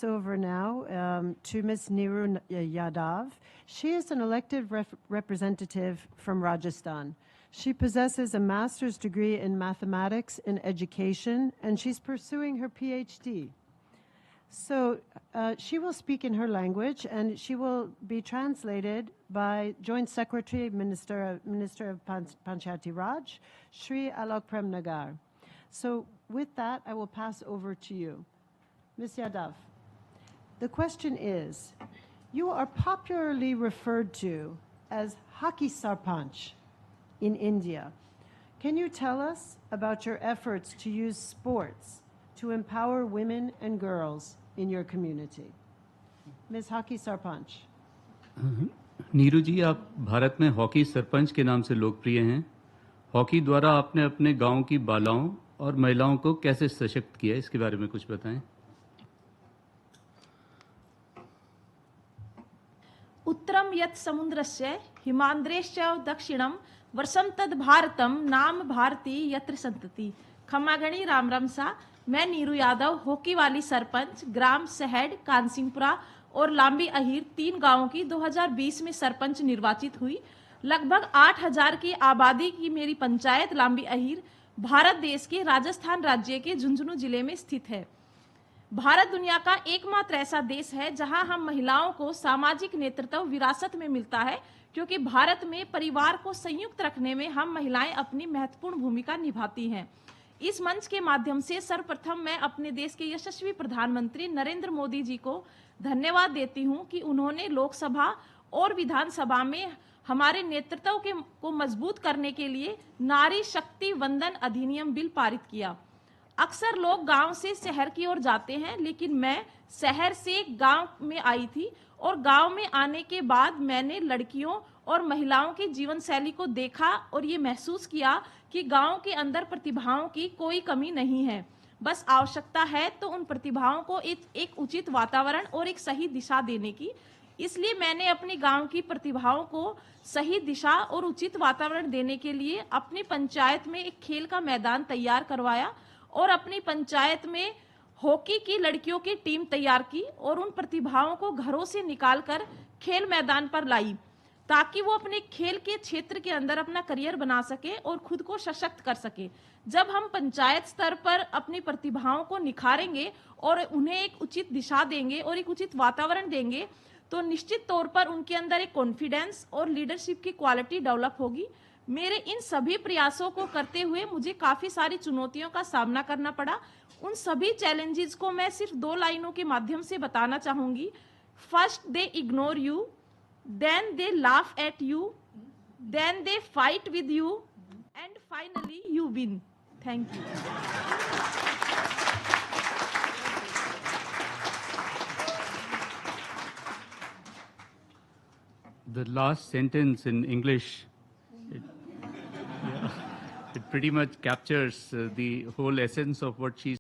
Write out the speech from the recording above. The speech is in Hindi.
over now to Ms. Neeru Yadav. She is an elected representative from Rajasthan. She possesses a master's degree in mathematics and education, and she's pursuing her PhD. So she will speak in her language, and she will be translated by Joint Secretary, Minister of Panchayati Raj, Shri Alok Prem Nagar. So with that, I will pass over to you. Ms. Yadav, the question is, you are popularly referred to as Hockey Sarpanch in India. Can you tell us about your efforts to use sports to empower women and girls in your community? Ms. Hockey Sarpanch. Neeru जी, आप भारत में हॉकी सरपंच के नाम से लोकप्रिय हैं। हॉकी द्वारा आपने अपने गांव की बालाओं और महिलाओं को कैसे सशक्त किया, इसके बारे में कुछ बताएं। उत्तरम यत् समुद्रस्य हिमांद्रेश्च दक्षिणम वर्षम तद भारतम नाम भारती यत्र संतति। खमागणी राम रमसा। मैं नीरू यादव, हॉकी वाली सरपंच ग्राम सहड, कानसिंहपुरा और लांबी अहीर 3 गांवों की 2020 में सरपंच निर्वाचित हुई। लगभग 8000 की आबादी की मेरी पंचायत लांबी अहीर भारत देश के राजस्थान राज्य के झुंझुनू जिले में स्थित है। भारत दुनिया का एकमात्र ऐसा देश है जहां हम महिलाओं को सामाजिक नेतृत्व विरासत में मिलता है, क्योंकि भारत में परिवार को संयुक्त रखने में हम महिलाएं अपनी महत्वपूर्ण भूमिका निभाती हैं। इस मंच के माध्यम से सर्वप्रथम मैं अपने देश के यशस्वी प्रधानमंत्री नरेंद्र मोदी जी को धन्यवाद देती हूं कि उन्होंने लोकसभा और विधानसभा में हमारे नेतृत्व को मजबूत करने के लिए नारी शक्ति वंदन अधिनियम बिल पारित किया। अक्सर लोग गांव से शहर की ओर जाते हैं, लेकिन मैं शहर से गांव में आई थी और गांव में आने के बाद मैंने लड़कियों और महिलाओं की जीवन शैली को देखा और ये महसूस किया कि गांव के अंदर प्रतिभाओं की कोई कमी नहीं है। बस आवश्यकता है तो उन प्रतिभाओं को एक उचित वातावरण और एक सही दिशा देने की। इसलिए मैंने अपने गांव की प्रतिभाओं को सही दिशा और उचित वातावरण देने के लिए अपनी पंचायत में एक खेल का मैदान तैयार करवाया और अपनी पंचायत में हॉकी की लड़कियों की टीम तैयार की और उन प्रतिभाओं को घरों से निकालकर खेल मैदान पर लाई, ताकि वो अपने खेल के क्षेत्र के अंदर अपना करियर बना सके और खुद को सशक्त कर सके। जब हम पंचायत स्तर पर अपनी प्रतिभाओं को निखारेंगे और उन्हें एक उचित दिशा देंगे और एक उचित वातावरण देंगे, तो निश्चित तौर पर उनके अंदर एक कॉन्फिडेंस और लीडरशिप की क्वालिटी डेवलप होगी। मेरे इन सभी प्रयासों को करते हुए मुझे काफी सारी चुनौतियों का सामना करना पड़ा। उन सभी चैलेंजेस को मैं सिर्फ 2 लाइनों के माध्यम से बताना चाहूंगी। First, they ignore you, then they laugh at you, then they fight with you, and finally you win. Thank you. The last sentence in English, it pretty much captures the whole essence of what she